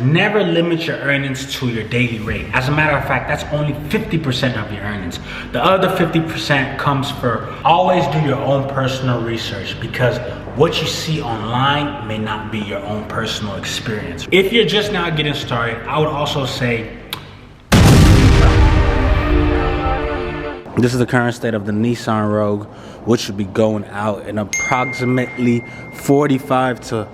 Never limit your earnings to your daily rate. As a matter of fact, that's only 50% of your earnings. The other 50% comes for always do your own personal research, because what you see online may not be your own personal experience. If you're just now getting started, I would also say, this is the current state of the Nissan Rogue, which should be going out in approximately 45 to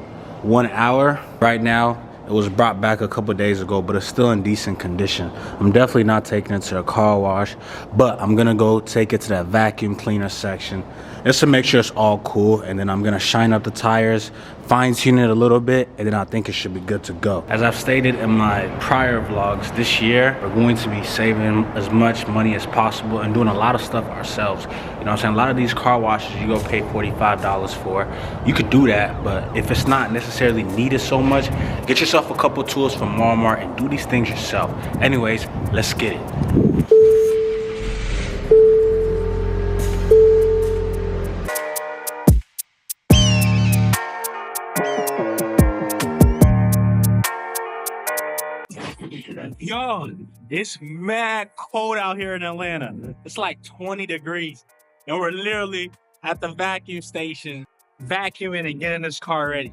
1 hour. Right now, it was brought back a couple days ago, but it's still in decent condition. I'm definitely not taking it to a car wash, but I'm gonna go take it to that vacuum cleaner section just to make sure it's all cool, and then I'm gonna shine up the tires, fine tune it a little bit, and then I think it should be good to go. As I've stated in my prior vlogs, this year we're going to be saving as much money as possible and doing a lot of stuff ourselves. You know what I'm saying? A lot of these car washes you go pay $45 for. You could do that, but if it's not necessarily needed so much, get yourself a couple tools from Walmart and do these things yourself. Anyways, let's get it. Yo, it's mad cold out here in Atlanta. It's like 20 degrees. And we're literally at the vacuum station, vacuuming and getting this car ready.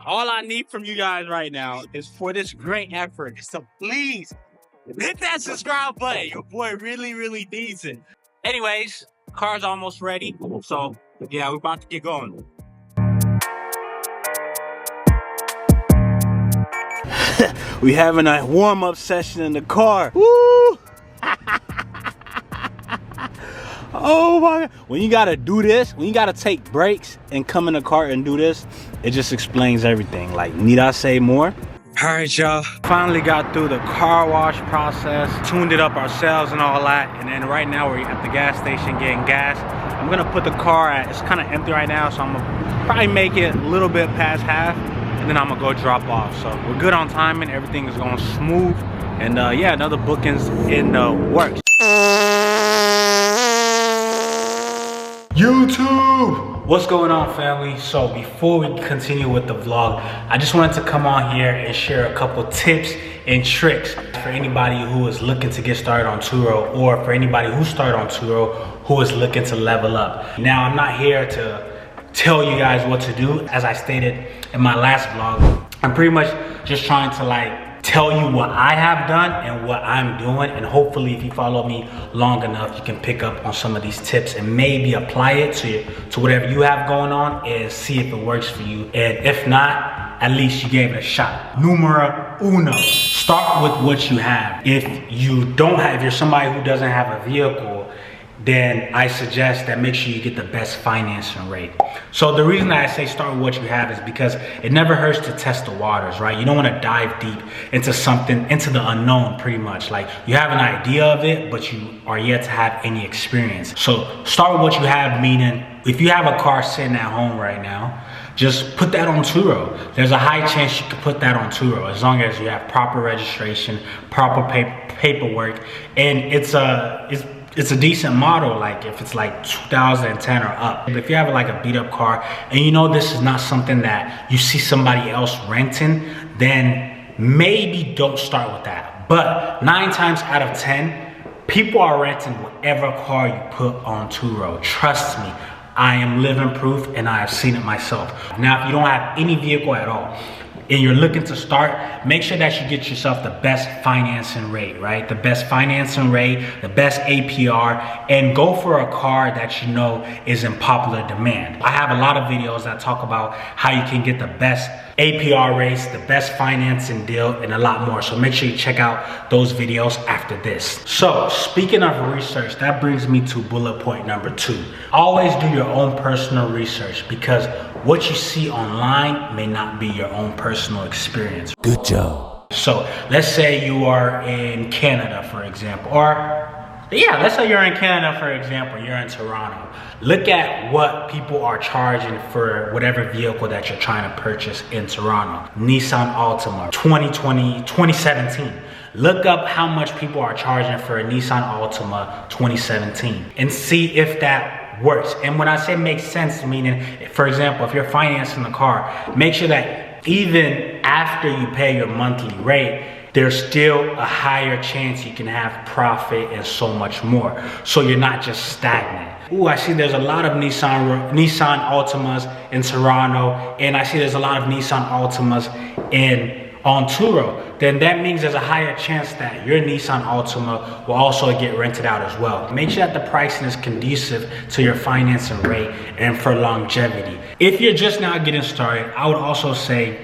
All I need from you guys right now is for this great effort is to please hit that subscribe button. Your boy really needs it. Anyways, car's almost ready. So yeah, we're about to get going. We having a warm-up session in the car. Woo! Oh my God. When you gotta do this, when you gotta take breaks and come in the car and do this, it just explains everything. Like, need I say more? All right, y'all. Finally got through the car wash process, tuned it up ourselves and all that. And then right now we're at the gas station getting gas. I'm gonna put the car at, it's kind of empty right now, so I'm gonna probably make it a little bit past half. And then I'm gonna go drop off. So we're good on timing, everything is going smooth. And yeah, another bookings in the works. YouTube! What's going on, family? So before we continue with the vlog, I just wanted to come on here and share a couple tips and tricks for anybody who is looking to get started on Turo, or for anybody who started on Turo who is looking to level up. Now, I'm not here to tell you guys what to do. As I stated in my last vlog, I'm pretty much just trying to like tell you what I have done and what I'm doing, and hopefully if you follow me long enough, you can pick up on some of these tips and maybe apply it to whatever you have going on and see if it works for you. And if not, at least you gave it a shot. Numero uno, start with what you have. If you're somebody who doesn't have a vehicle, then I suggest that make sure you get the best financing rate. So the reason that I say start with what you have is because it never hurts to test the waters, right? You don't want to dive deep into something, into the unknown pretty much. Like, you have an idea of it, but you are yet to have any experience. So start with what you have, meaning if you have a car sitting at home right now, just put that on Turo. There's a high chance you could put that on Turo as long as you have proper registration, proper paperwork, and it's a decent model, like if it's like 2010 or up. If you have like a beat up car and you know this is not something that you see somebody else renting, then maybe don't start with that. But 9 times out of 10, people are renting whatever car you put on Turo. Trust me, I am living proof and I have seen it myself. Now, if you don't have any vehicle at all, and you're looking to start, make sure that you get yourself the best financing rate, right? The best financing rate, the best APR, and go for a car that you know is in popular demand. I have a lot of videos that talk about how you can get the best APR rates, the best financing deal, and a lot more. So make sure you check out those videos after this. So speaking of research, that brings me to bullet point number 2. Always do your own personal research, because what you see online may not be your own personal experience. Good job. So let's say you are in Canada, for example, or yeah, let's say you're in Canada, for example, you're in Toronto. Look at what people are charging for whatever vehicle that you're trying to purchase in Toronto. Nissan Altima, 2017. Look up how much people are charging for a Nissan Altima 2017 and see if that works. And when I say makes sense, meaning, for example, if you're financing the car, make sure that even after you pay your monthly rate, there's still a higher chance you can have profit and so much more. So you're not just stagnant. Ooh, I see there's a lot of Nissan Altimas in Toronto, and I see there's a lot of Nissan Altimas on Turo. Then that means there's a higher chance that your Nissan Altima will also get rented out as well. Make sure that the pricing is conducive to your financing rate and for longevity. If you're just now getting started, I would also say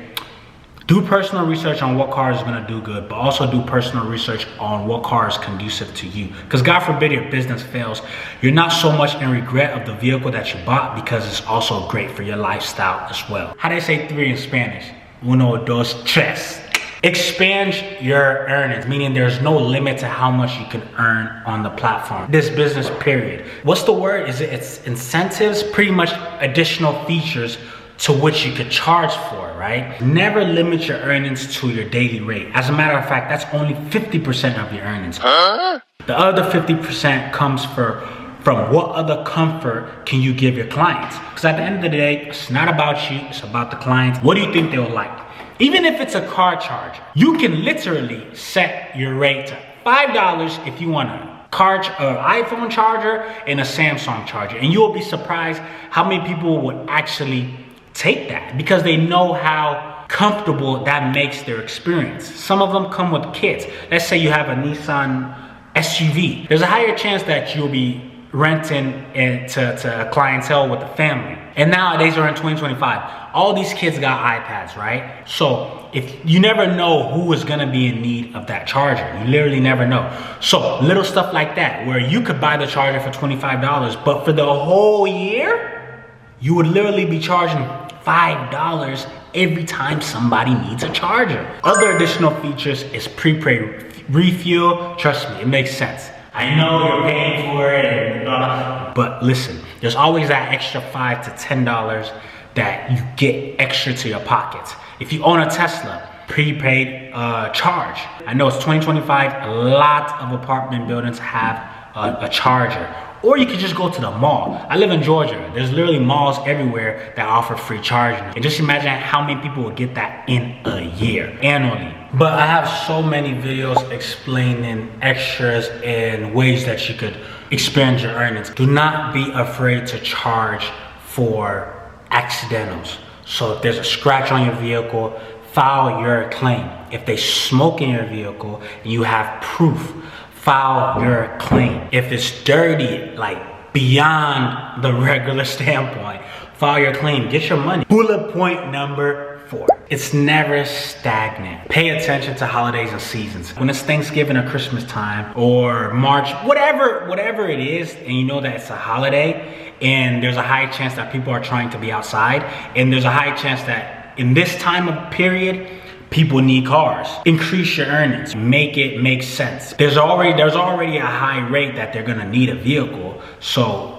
do personal research on what car is gonna do good, but also do personal research on what car is conducive to you. Because God forbid your business fails, you're not so much in regret of the vehicle that you bought, because it's also great for your lifestyle as well. How do they say 3 in Spanish? Uno, dos, tres. Expand your earnings, meaning there's no limit to how much you can earn on the platform. This business, period. What's the word? It's incentives, pretty much additional features to which you could charge for, right? Never limit your earnings to your daily rate. As a matter of fact, that's only 50% of your earnings. The other 50% comes from what other comfort can you give your clients? Because at the end of the day, it's not about you, it's about the clients. What do you think they'll like? Even if it's a car charger, you can literally set your rate to $5 if you want an iPhone charger and a Samsung charger. And you'll be surprised how many people would actually take that, because they know how comfortable that makes their experience. Some of them come with kids. Let's say you have a Nissan SUV. There's a higher chance that you'll be renting to a clientele with a family. And nowadays, we're in 2025. All these kids got iPads, right? So if you never know who is gonna be in need of that charger. You literally never know. So little stuff like that, where you could buy the charger for $25, but for the whole year, you would literally be charging $5 every time somebody needs a charger. Other additional features is prepaid refuel. Trust me, it makes sense. I know you're paying for it and blah, but listen, there's always that extra $5 to $10 that you get extra to your pockets. If you own a Tesla, prepaid charge. I know it's 2025, a lot of apartment buildings have a charger. Or you could just go to the mall. I live in Georgia. There's literally malls everywhere that offer free charging. And just imagine how many people will get that in a year, annually. But I have so many videos explaining extras and ways that you could expand your earnings. Do not be afraid to charge for accidentals. So if there's a scratch on your vehicle, file your claim. If they smoke in your vehicle and you have proof, file your claim. If it's dirty, like beyond the regular standpoint, file your claim, get your money. Bullet point number 4, it's never stagnant. Pay attention to holidays and seasons. When it's Thanksgiving or Christmas time or March, whatever it is, and you know that it's a holiday and there's a high chance that people are trying to be outside, and there's a high chance that in this time of period, people need cars. Increase your earnings. Make it make sense. There's already a high rate that they're gonna need a vehicle. So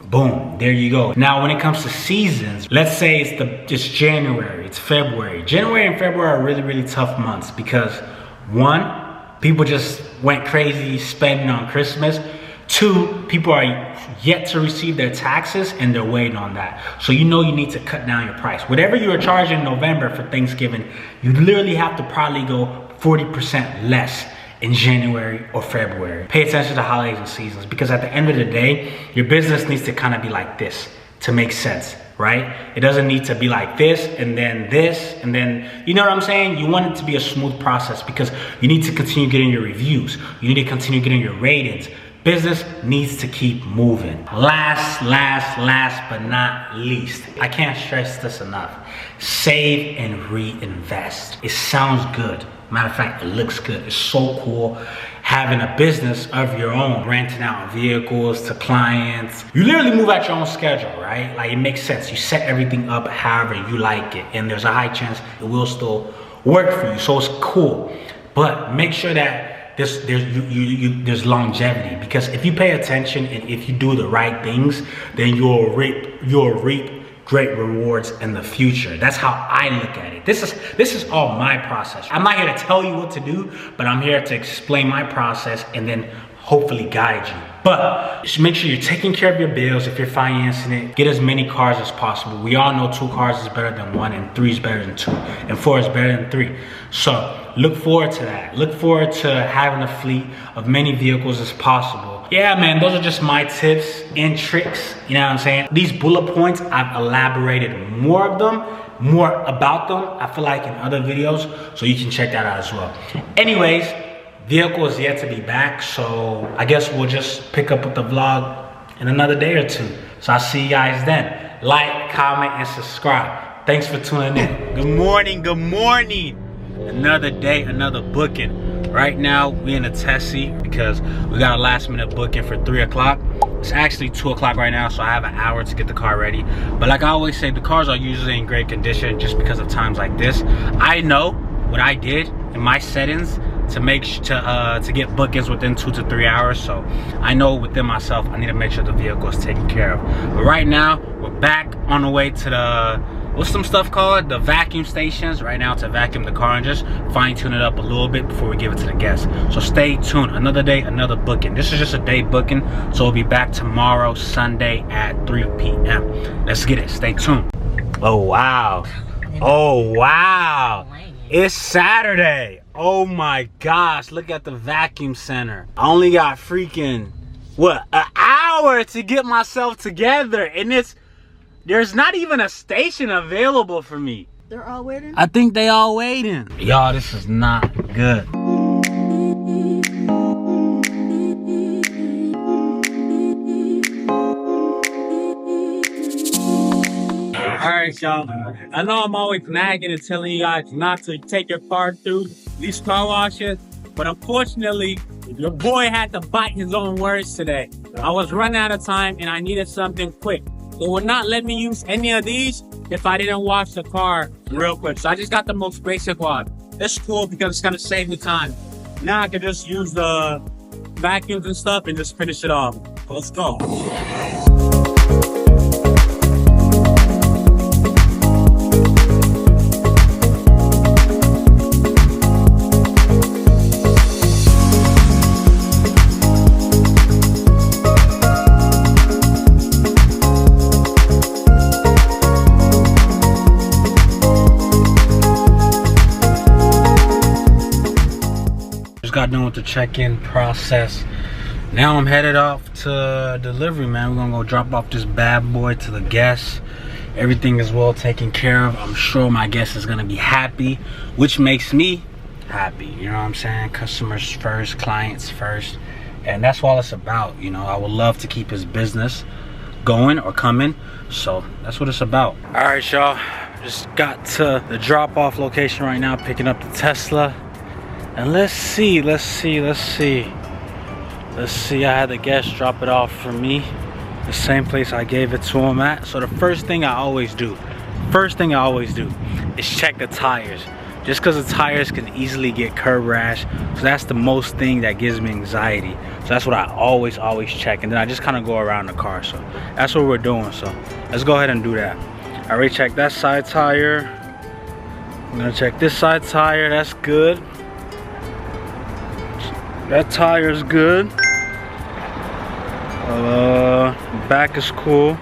boom, there you go. Now when it comes to seasons, let's say it's January, it's February. January and February are really, really tough months because 1, people just went crazy spending on Christmas. 2, people are yet to receive their taxes and they're waiting on that. So you know you need to cut down your price. Whatever you were charging in November for Thanksgiving, you literally have to probably go 40% less in January or February. Pay attention to holidays and seasons, because at the end of the day, your business needs to kind of be like this to make sense, right? It doesn't need to be like this and then, you know what I'm saying? You want it to be a smooth process because you need to continue getting your reviews. You need to continue getting your ratings. Business needs to keep moving. Last but not least, I can't stress this enough. Save and reinvest. It sounds good. Matter of fact, it looks good. It's so cool having a business of your own, renting out vehicles to clients. You literally move at your own schedule, right? Like, it makes sense. You set everything up however you like it, and there's a high chance it will still work for you. So it's cool. But make sure that there's longevity, because if you pay attention and if you do the right things, then you'll reap great rewards in the future. That's how I look at it. This is all my process. I'm not here to tell you what to do, but I'm here to explain my process, and then hopefully guide you. But just make sure you're taking care of your bills. If you're financing it, get as many cars as possible. We all know 2 cars is better than 1, and 3 is better than 2, and 4 is better than 3. So look forward to that. Look forward to having a fleet of many vehicles as possible. Yeah, man, those are just my tips and tricks. You know what I'm saying? These bullet points, I've elaborated more about them, I feel like, in other videos. So you can check that out as well. Anyways, vehicle is yet to be back, so I guess we'll just pick up with the vlog in another day or 2. So I'll see you guys then. Like, comment, and subscribe. Thanks for tuning in. Good morning, good morning. Another day, another booking. Right now, we in a Tessie because we got a last minute booking for 3 o'clock. It's actually 2 o'clock right now, so I have an hour to get the car ready. But like I always say, the cars are usually in great condition just because of times like this. I know what I did in my settings to get bookings within 2 to 3 hours. So I know within myself, I need to make sure the vehicle is taken care of. But right now, we're back on the way to the, what's some stuff called? The vacuum stations right now, to vacuum the car and just fine tune it up a little bit before we give it to the guests. So stay tuned. Another day, another booking. This is just a day booking. So we'll be back tomorrow, Sunday at 3 p.m. Let's get it. Stay tuned. Oh, wow. Oh, wow. It's Saturday. Oh my gosh, look at the vacuum center. I only got freaking, what, an hour to get myself together, and there's not even a station available for me. They're all waiting? I think they all waiting. Y'all, this is not good. Alright, y'all. I know I'm always nagging and telling you guys not to take your car through these car washes, but unfortunately, your boy had to bite his own words today. I was running out of time and I needed something quick. They would not let me use any of these if I didn't wash the car real quick. So I just got the most basic one. It's cool because it's gonna save me time. Now I can just use the vacuums and stuff and just finish it off. Let's go. Got done with the check-in process. Now I'm headed off to delivery, man. We're gonna go drop off this bad boy to the guests. Everything is well taken care of. I'm sure my guest is gonna be happy, which makes me happy. You know what I'm saying? Customers first, clients first, and that's all it's about. You know, I would love to keep his business going or coming, so that's what it's about. All right, y'all, just got to the drop-off location right now, picking up the Tesla. And let's see, I had the guest drop it off for me, the same place I gave it to him at. So the first thing I always do is check the tires. Just because the tires can easily get curb rash, so that's the most thing that gives me anxiety. So that's what I always check, and then I just kind of go around the car. So that's what we're doing, so let's go ahead and do that. I already checked that side tire. I'm gonna check this side tire, that's good. That tire is good. Back is cool.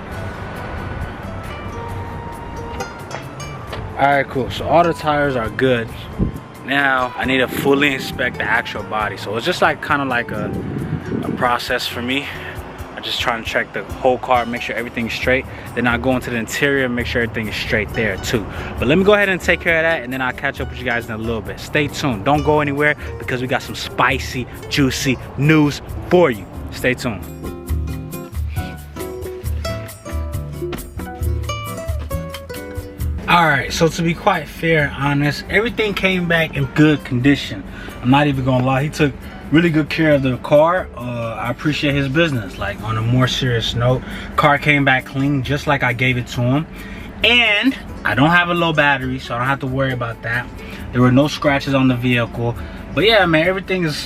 Alright, cool. So all the tires are good. Now I need to fully inspect the actual body. So it's just like kind of like a process for me. I'm just trying to check the whole car, make sure everything's straight. Then I go into the interior, make sure everything is straight there too. But let me go ahead and take care of that, and then I'll catch up with you guys in a little bit. Stay tuned. Don't go anywhere because we got some spicy, juicy news for you. Stay tuned. Alright, so to be quite fair and honest, everything came back in good condition. I'm not even gonna lie, he took really good care of the car. I appreciate his business. Like, on a more serious note, car came back clean just like I gave it to him, and I don't have a low battery, so I don't have to worry about that. There were no scratches on the vehicle. But yeah, man, everything, you know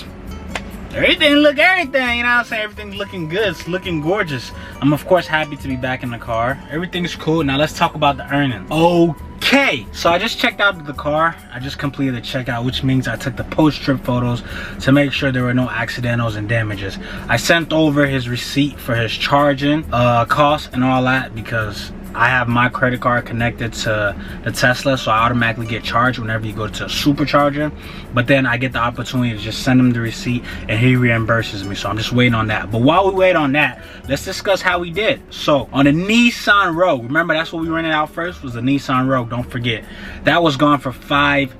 what I'm saying? Everything's looking good. It's looking gorgeous. I'm of course happy to be back in the car. Everything's cool. Now let's talk about the earnings. Okay, so I just checked out the car. I just completed the checkout, which means I took the post-trip photos to make sure there were no accidentals and damages. I sent over his receipt for his charging costs and all that because I have my credit card connected to the Tesla, so I automatically get charged whenever you go to a supercharger. But then I get the opportunity to just send him the receipt and he reimburses me, so I'm just waiting on that. But while we wait on that, let's discuss how we did. So on the Nissan Rogue, remember that's what we rented out first, was the Nissan Rogue, don't forget. That was gone for 5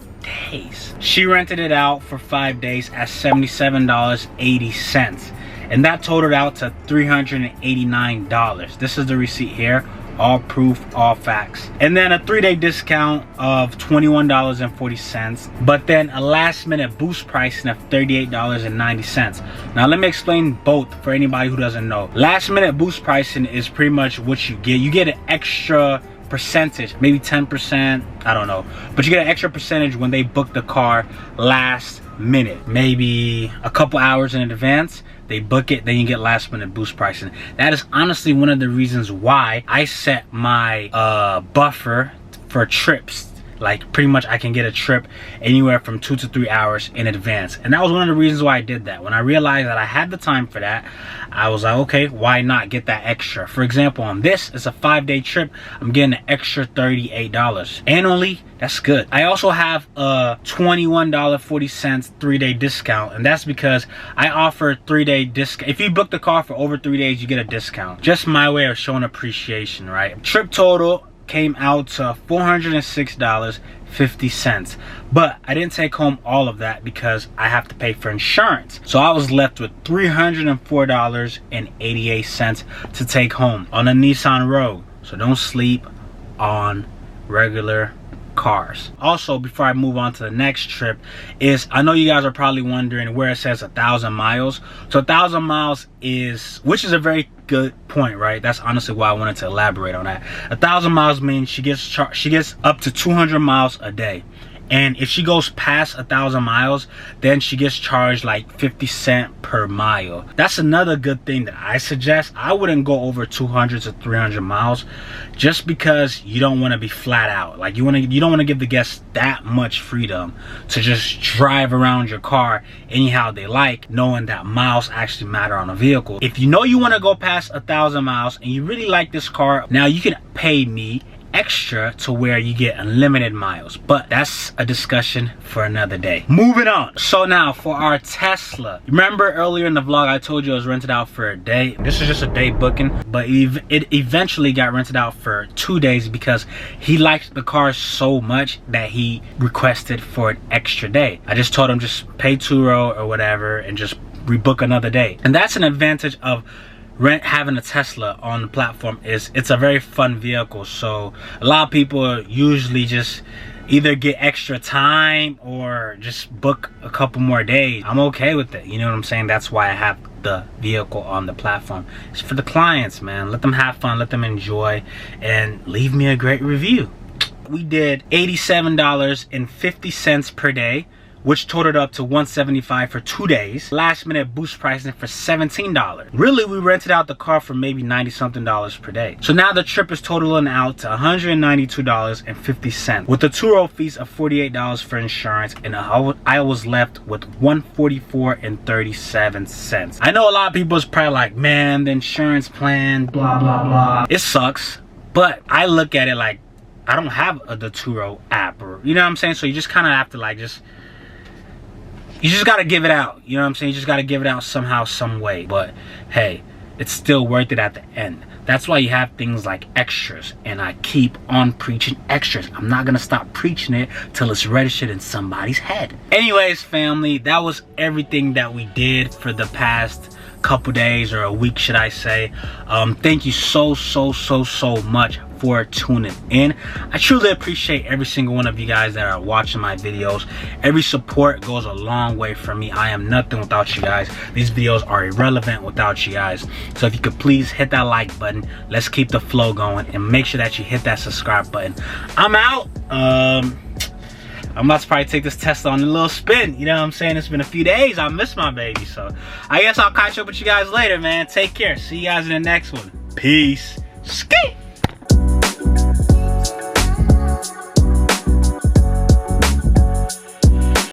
days. She rented it out for 5 days at $77.80, and that totaled out to $389. This is the receipt here, all proof, all facts. And then a 3-day discount of $21.40, but then a last minute boost pricing of $38.90. Now let me explain both for anybody who doesn't know. Last minute boost pricing is pretty much what you get. You get an extra percentage, maybe 10%, I don't know, but you get an extra percentage when they book the car last minute, maybe a couple hours in advance. They book it, then you get last minute boost pricing. That is honestly one of the reasons why I set my buffer for trips. Like pretty much I can get a trip anywhere from 2 to 3 hours in advance. And that was one of the reasons why I did that. When I realized that I had the time for that, I was like, okay, why not get that extra? For example, on this, it's a 5-day trip. I'm getting an extra $38. Annually, that's good. I also have a $21.40 3-day discount. And that's because I offer 3-day discount. If you book the car for over 3 days, you get a discount. Just my way of showing appreciation, right? Trip total came out to $406.50, but I didn't take home all of that because I have to pay for insurance. So I was left with $304.88 to take home on a Nissan Rogue. So don't sleep on regular cars. Also, before I move on to the next trip, is I know you guys are probably wondering where it says 1,000 miles. So 1,000 miles is, which is a very good point, right? That's honestly why I wanted to elaborate on that. 1,000 miles means she gets up to 200 miles a day. And if she goes past 1,000 miles, then she gets charged like 50 cents per mile. That's another good thing that I suggest. I wouldn't go over 200 to 300 miles just because you don't want to be flat out. Like you don't want to give the guests that much freedom to just drive around your car anyhow they like, knowing that miles actually matter on a vehicle. If you know you want to go past 1,000 miles and you really like this car, now you can pay me extra to where you get unlimited miles, but that's a discussion for another day. Moving on. So now for our Tesla, remember earlier in the vlog I told you it was rented out for a day. This is just a day booking, but it eventually got rented out for 2 days because he liked the car so much that he requested for an extra day. I just told him just pay Turo or whatever and just rebook another day. And that's an advantage of having a Tesla on the platform, is it's a very fun vehicle. So a lot of people usually just either get extra time or just book a couple more days. I'm okay with it, you know what I'm saying? That's why I have the vehicle on the platform. It's for the clients, man. Let them have fun, let them enjoy, and leave me a great review. We did $87.50 per day, which totaled up to $175 for 2 days. Last minute boost pricing for $17. Really, we rented out the car for maybe $90-something per day. So now the trip is totaling out to $192.50 with the Turo fees of $48 for insurance, and I was left with $144.37. I know a lot of people is probably like, man, the insurance plan, blah, blah, blah. It sucks, but I look at it like, I don't have the Turo app, or, you know what I'm saying? So you just kind of have to like you just gotta give it out, you know what I'm saying? You just gotta give it out somehow, some way. But hey, it's still worth it at the end. That's why you have things like extras, and I keep on preaching extras. I'm not gonna stop preaching it till it's registered in somebody's head. Anyways, family, that was everything that we did for the past couple days, or a week should I say. Thank you so much for tuning in. I truly appreciate every single one of you guys that are watching my videos. Every support goes a long way for me. I am nothing without you guys. These videos are irrelevant without you guys. So if you could please hit that like button, let's keep the flow going, and make sure that you hit that subscribe button. I'm out. I'm about to probably take this Tesla on a little spin. You know what I'm saying? It's been a few days. I miss my baby. So I guess I'll catch up with you guys later, man. Take care. See you guys in the next one. Peace. Skate.